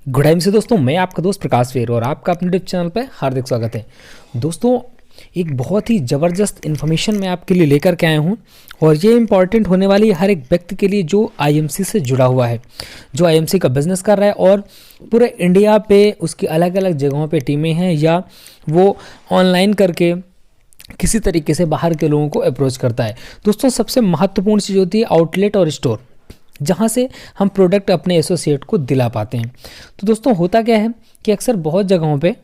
Good time से दोस्तों, मैं आपका दोस्त प्रकाश वेर और आपका अपने यूट्यूब चैनल पर हार्दिक स्वागत है। दोस्तों, एक बहुत ही ज़बरदस्त इन्फॉर्मेशन मैं आपके लिए लेकर के आया हूं और ये इम्पॉर्टेंट होने वाली है हर एक व्यक्ति के लिए जो आईएमसी से जुड़ा हुआ है, जो आईएमसी का बिजनेस कर रहा है और पूरे इंडिया पे उसकी अलग अलग जगहों पे टीमें हैं या वो ऑनलाइन करके किसी तरीके से बाहर के लोगों को अप्रोच करता है। दोस्तों, सबसे महत्वपूर्ण चीज़ होती है आउटलेट और स्टोर, जहाँ से हम प्रोडक्ट अपने एसोसिएट को दिला पाते हैं। तो दोस्तों, होता क्या है कि अक्सर बहुत जगहों पे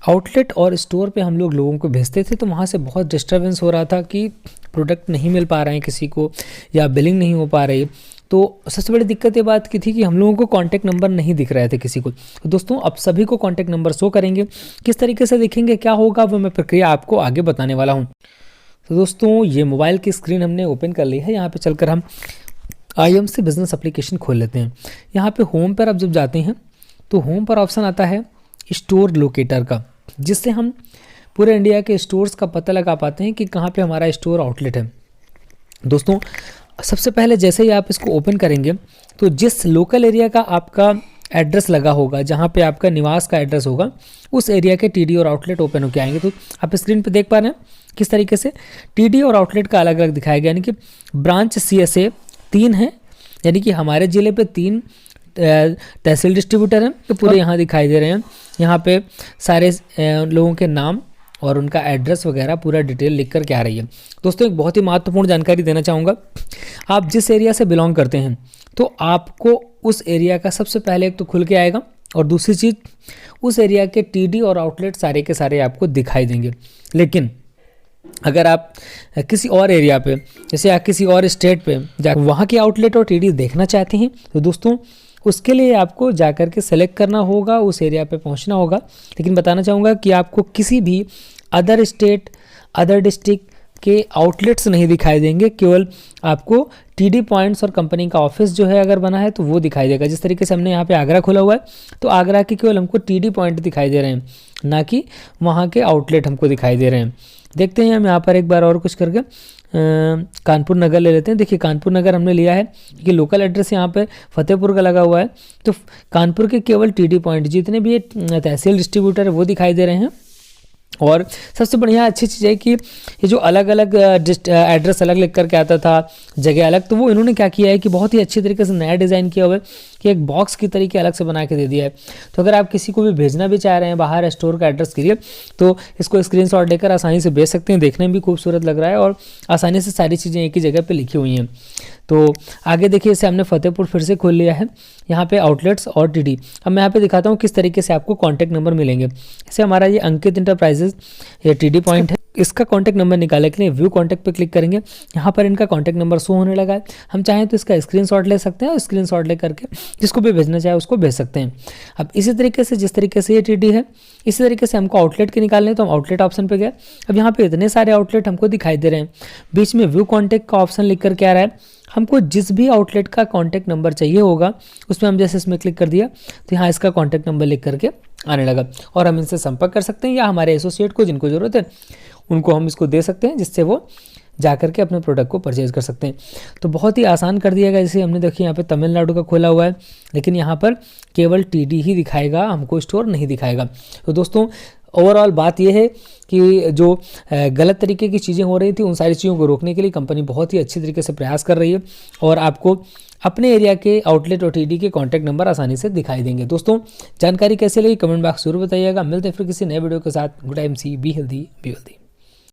आउटलेट और स्टोर पे हम लोगों को भेजते थे, तो वहाँ से बहुत डिस्टर्बेंस हो रहा था कि प्रोडक्ट नहीं मिल पा रहे हैं किसी को या बिलिंग नहीं हो पा रही। तो सबसे बड़ी दिक्कत ये बात की थी कि हम लोगों को कॉन्टैक्ट नंबर नहीं दिख रहे थे किसी को। तो दोस्तों, अब सभी को कॉन्टैक्ट नंबर शो करेंगे। किस तरीके से दिखेंगे, क्या होगा, वो मैं प्रक्रिया आपको आगे बताने वाला हूँ। तो दोस्तों, ये मोबाइल की स्क्रीन हमने ओपन कर ली है। यहाँ पे चलकर हम आईएमसी बिजनेस एप्लीकेशन खोल लेते हैं। यहाँ पे होम पर आप जब जाते हैं तो होम पर ऑप्शन आता है स्टोर लोकेटर का, जिससे हम पूरे इंडिया के स्टोर्स का पता लगा पाते हैं कि कहाँ पे हमारा स्टोर आउटलेट है। दोस्तों, सबसे पहले जैसे ही आप इसको ओपन करेंगे तो जिस लोकल एरिया का आपका एड्रेस लगा होगा, जहाँ पे आपका निवास का एड्रेस होगा, उस एरिया के टीडी और आउटलेट ओपन होकर आएंगे। तो आप स्क्रीन पे देख पा रहे हैं किस तरीके से टीडी और आउटलेट का अलग अलग दिखाया गया, यानी कि ब्रांच सीएसए 3 है, यानी कि हमारे ज़िले पे 3 तहसील डिस्ट्रीब्यूटर हैं, तो पूरे यहाँ दिखाई दे रहे हैं। यहाँ पे सारे लोगों के नाम और उनका एड्रेस वगैरह पूरा डिटेल लिख कर के आ रही है। दोस्तों, एक बहुत ही महत्वपूर्ण जानकारी देना चाहूँगा। आप जिस एरिया से बिलोंग करते हैं तो आपको उस एरिया का सबसे पहले एक तो खुल के आएगा, और दूसरी चीज़ उस एरिया के टीडी और आउटलेट सारे के सारे आपको दिखाई देंगे। लेकिन अगर आप किसी और एरिया पे, जैसे आप किसी और स्टेट पे जाकर वहाँ के आउटलेट और टीडी देखना चाहते हैं, तो दोस्तों उसके लिए आपको जाकर के सेलेक्ट करना होगा, उस एरिया पे पहुँचना होगा। लेकिन बताना चाहूँगा कि आपको किसी भी अदर स्टेट, अदर डिस्ट्रिक्ट के आउटलेट्स नहीं दिखाई देंगे, केवल आपको टीडी पॉइंट्स और कंपनी का ऑफिस जो है अगर बना है तो वो दिखाई देगा। जिस तरीके से हमने यहाँ पे आगरा खोला हुआ है, तो आगरा के केवल हमको टीडी पॉइंट दिखाई दे रहे हैं, ना कि वहाँ के आउटलेट हमको दिखाई दे रहे हैं। देखते हैं हम यहाँ पर एक बार और कुछ करके कानपुर नगर ले लेते हैं। देखिए, कानपुर नगर हमने लिया है कि लोकल एड्रेस यहाँ पे फतेहपुर का लगा हुआ है, तो कानपुर के केवल टीडी पॉइंट जितने भी तहसील डिस्ट्रीब्यूटर है वो दिखाई दे रहे हैं। और सबसे बढ़िया अच्छी चीज़ है कि ये जो अलग अलग एड्रेस अलग लिख करके आता था, जगह अलग, तो वो इन्होंने क्या किया है कि बहुत ही अच्छी तरीके से नया डिज़ाइन किया हुआ है कि एक बॉक्स की तरीके अलग से बना के दे दिया है। तो अगर आप किसी को भी भेजना भी चाह रहे हैं बाहर स्टोर का एड्रेस के लिए, तो इसको स्क्रीनशॉट लेकर आसानी से भेज सकते हैं। देखने में भी खूबसूरत लग रहा है और आसानी से सारी चीज़ें एक ही जगह पर लिखी हुई हैं। तो आगे देखिए, इसे हमने फतेहपुर फिर से खोल लिया है, यहाँ पे आउटलेट्स और टीडी। अब मैं यहाँ पे दिखाता हूँ किस तरीके से आपको कॉन्टैक्ट नंबर मिलेंगे। जैसे हमारा ये अंकित इंटरप्राइजेज ये टीडी पॉइंट है, इसका कॉन्टैक्ट नंबर निकालने के लिए व्यू कॉन्टैक्ट पे क्लिक करेंगे। यहाँ पर इनका कॉन्टैक्ट नंबर शो होने लगा है। हम चाहें तो इसका स्क्रीनशॉट ले सकते हैं और स्क्रीनशॉट ले करके जिसको भी भेजना चाहे उसको भेज सकते हैं। अब इसी तरीके से जिस तरीके से ये टीडी है, इसी तरीके से हमको आउटलेट के निकालने हैं, तो हम आउटलेट ऑप्शन पे गए। अब यहाँ पे इतने सारे आउटलेट हमको दिखाई दे रहे हैं, बीच में व्यू कॉन्टैक्ट का ऑप्शन लिख करके आ रहा है। हमको जिस भी आउटलेट का कॉन्टैक्ट नंबर चाहिए होगा उसमें हम जैसे इसमें क्लिक कर दिया तो यहाँ इसका कॉन्टैक्ट नंबर लिख करके आने लगा, और हम इनसे संपर्क कर सकते हैं या हमारे एसोसिएट को जिनको ज़रूरत है उनको हम इसको दे सकते हैं, जिससे वो जा करके अपने प्रोडक्ट को परचेज कर सकते हैं। तो बहुत ही आसान कर दिया गया। जैसे हमने देखिए यहाँ पे तमिलनाडु का खोला हुआ है, लेकिन यहाँ पर केवल टीडी ही दिखाएगा, हमको स्टोर नहीं दिखाएगा। तो दोस्तों, ओवरऑल बात यह है कि जो गलत तरीके की चीज़ें हो रही थी उन सारी चीज़ों को रोकने के लिए कंपनी बहुत ही अच्छी तरीके से प्रयास कर रही है, और आपको अपने एरिया के आउटलेट और टीडी के कॉन्टैक्ट नंबर आसानी से दिखाई देंगे। दोस्तों, जानकारी कैसे लगी कमेंट बॉक्स जरूर बताइएगा। मिलते हैं फिर किसी नए वीडियो के साथ। Good time, see be healthy be healthy.